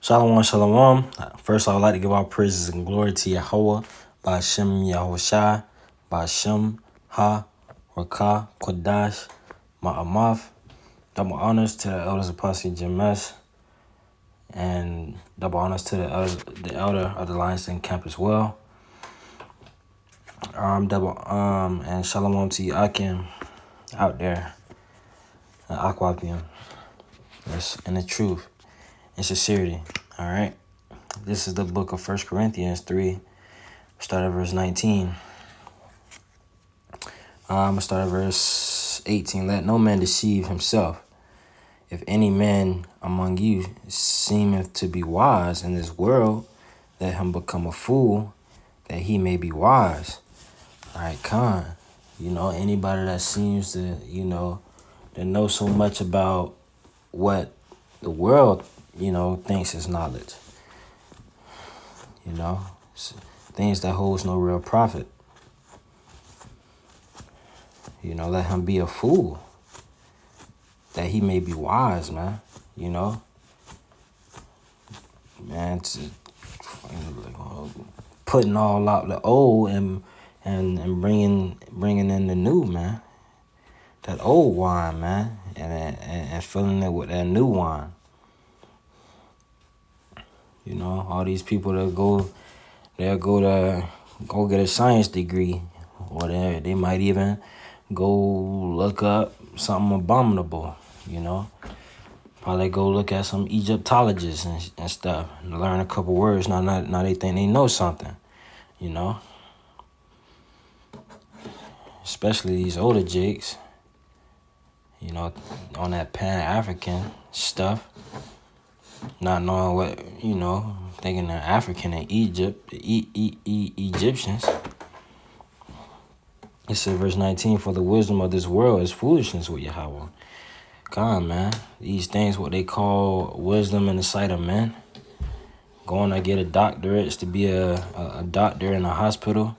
Shalom, shalom. First, I would like to give all praises and glory to Yahweh, Ba'ashem Yahushai, Ba'ashem Ha, Rakah, Kodash, Ma'amath. Double honors to the elders Apostle Jamesh, and double honors to the elder of the Lions Den camp as well. And shalom to you, Akim, out there, Aquapium. That's in the truth and sincerity. All right. This is the book of 1 Corinthians 3. Start at verse 19. I'm going to start at verse 18. Let no man deceive himself. If any man among you seemeth to be wise in this world, let him become a fool, that he may be wise. All right, Khan. Anybody that seems to, to know so much about what the world, thinks is knowledge. Things that holds no real profit. Let him be a fool, that he may be wise, man. Putting all out the old and bringing in the new, man. That old wine, man, and filling it with that new wine. All these people that they'll go get a science degree, or they might even go look up something abominable, Probably go look at some Egyptologists and stuff and learn a couple words. Now they think they know something, Especially these older jigs, on that Pan-African stuff. Not knowing what, thinking they're African in Egypt, Egyptians. It said, verse 19, for the wisdom of this world is foolishness with Yahweh. God, man, these things, what they call wisdom in the sight of men. Going to get a doctorate to be a doctor in a hospital.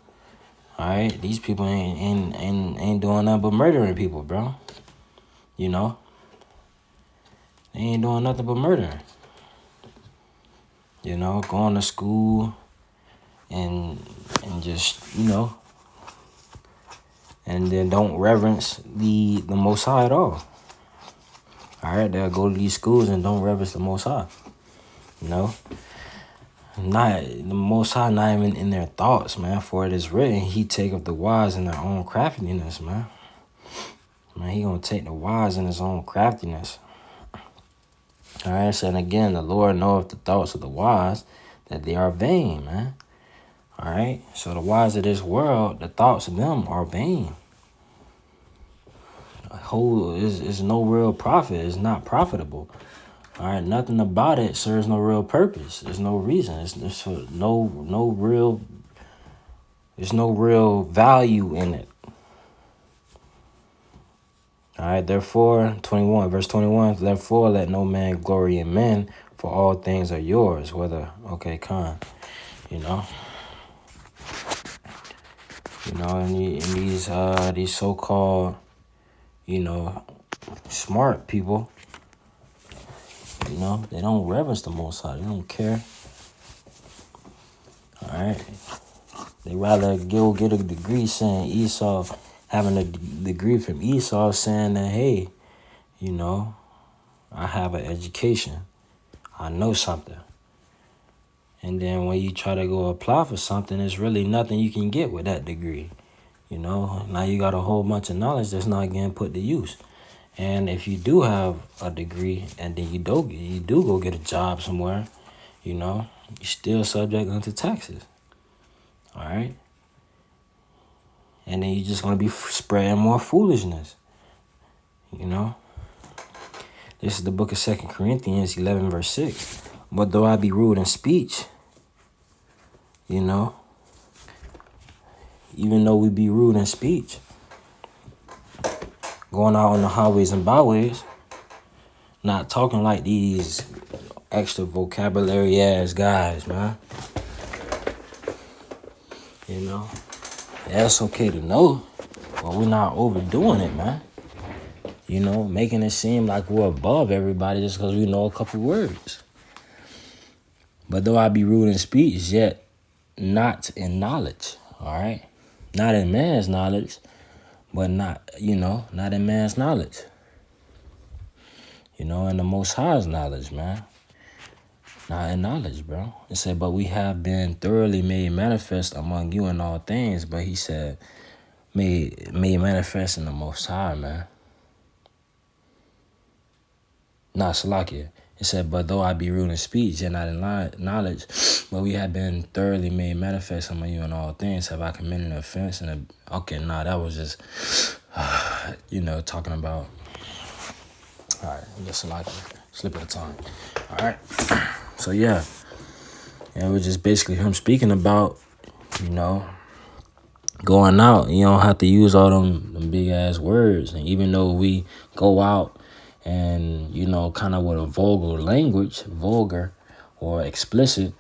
All right, these people ain't doing nothing but murdering people, bro. They ain't doing nothing but murdering. Going to school and just, and then don't reverence the Most High at all. All right, they'll go to these schools and don't reverence the Most High. Not the Most High, not even in their thoughts, man. For it is written, He taketh the wise in their own craftiness, man. He gonna take the wise in His own craftiness. All right, so and again, the Lord knoweth the thoughts of the wise, that they are vain, man. All right, so the wise of this world, the thoughts of them are vain. Is no real profit. It's not profitable. All right, nothing about it serves no real purpose. There's no reason. There's no real value in it. All right, therefore, verse 21, therefore let no man glory in men, for all things are yours, whether, Khan, and these so-called, smart people, they don't reverence the Most High. They don't care. All right. They rather go get a degree saying Esau, having a degree from Esau saying that, hey, I have an education. I know something. And then when you try to go apply for something, there's really nothing you can get with that degree. Now you got a whole bunch of knowledge that's not getting put to use. And if you do have a degree and then you do go get a job somewhere, you're still subject unto taxes. All right? And then you're just going to be spreading more foolishness. This is the book of 2 Corinthians 11, verse 6. But though I be rude in speech, even though we be rude in speech, going out on the highways and byways, not talking like these extra vocabulary ass guys, man. Yeah, it's okay to know, but we're not overdoing it, man. Making it seem like we're above everybody just because we know a couple words. But though I be rude in speech, yet not in knowledge. All right? Not in man's knowledge, but not in man's knowledge. In the Most High's knowledge, man. Not in knowledge, bro. It said, but we have been thoroughly made manifest among you in all things. But he said, made manifest in the Most High, man. Nah, Salakia. It said, but though I be rude in speech, yet not in knowledge, but we have been thoroughly made manifest among you in all things. Have I committed an offense? That was just, talking about. All right, just Salakia. Slip of the tongue. All right. So, yeah. It was just basically him speaking about, going out. You don't have to use all them big-ass words. And even though we go out and, kind of with a vulgar or explicit,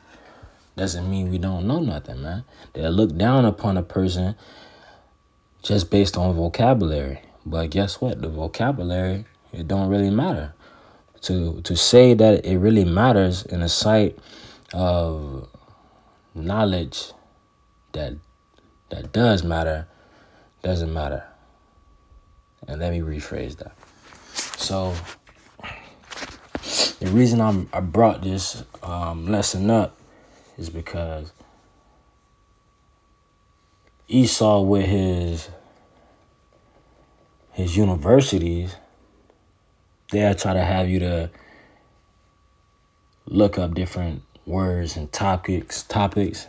doesn't mean we don't know nothing, man. They'll look down upon a person just based on vocabulary. But guess what? The vocabulary, it don't really matter. To say that it really matters in the sight of knowledge that does matter, doesn't matter. And let me rephrase that. So the reason I brought this lesson up is because Esau with his universities, they'll try to have you to look up different words and topics,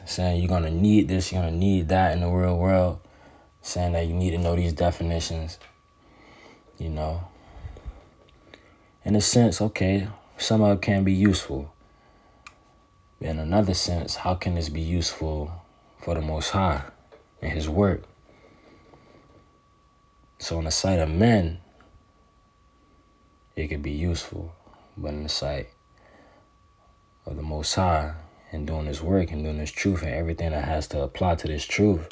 saying you're going to need this, you're going to need that in the real world, saying that you need to know these definitions, In a sense, okay, some of it can be useful. In another sense, how can this be useful for the Most High and his work? So in the sight of men, it could be useful, but in the sight of the Most High and doing his work and doing his truth and everything that has to apply to this truth,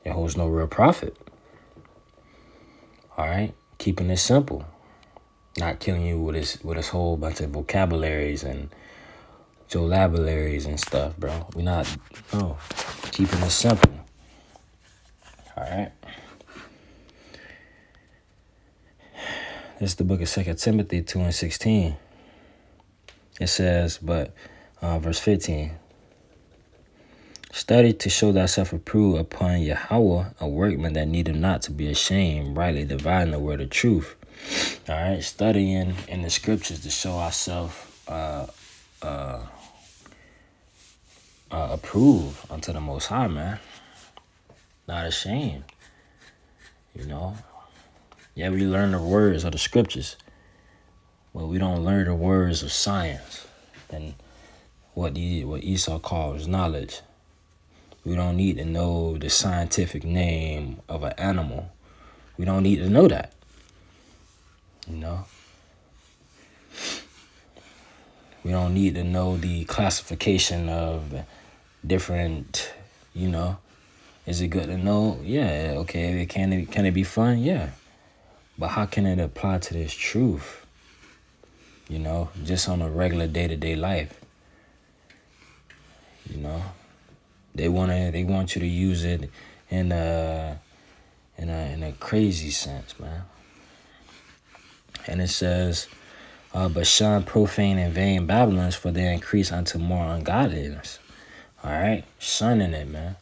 it holds no real profit. All right? Keeping it simple. Not killing you with this whole bunch of vocabularies and jolabularies and stuff, bro. Keeping it simple. All right? This is the book of 2 Timothy 2:16. It says, verse 15, study to show thyself approved upon Yahweh, a workman that needeth not to be ashamed, rightly dividing the word of truth. All right, studying in the scriptures to show ourselves approved unto the Most High, man. Not ashamed, Yeah, we learn the words of the scriptures, but we don't learn the words of science and what Esau calls knowledge. We don't need to know the scientific name of an animal. We don't need to know that. We don't need to know the classification of different, Is it good to know? Yeah, okay. Can it be fun? Yeah. But how can it apply to this truth? Just on a regular day-to-day life. They want you to use it in a crazy sense, man. And it says, but shun profane and vain babblings, for they increase unto more ungodliness. All right, shunning it, man.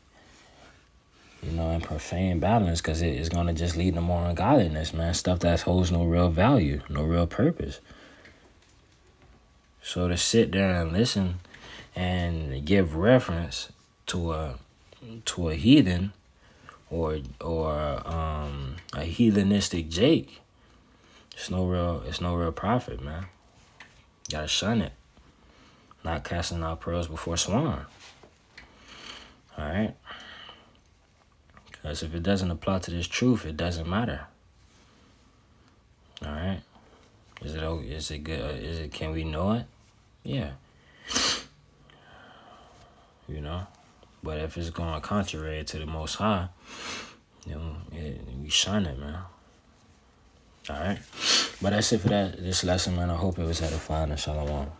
And profane babblings, because it is going to just lead to more ungodliness, man. Stuff that holds no real value, no real purpose. So to sit there and listen and give reference to a heathen or a heathenistic Jake, it's no real profit, man. You gotta shun it. Not casting out pearls before swine. All right. Because if it doesn't apply to this truth, it doesn't matter. All right. Is it good? Can we know it? Yeah. But if it's going contrary to the Most High, we shun it, man. All right. But that's it for this lesson, man. I hope it was edifying and shalom.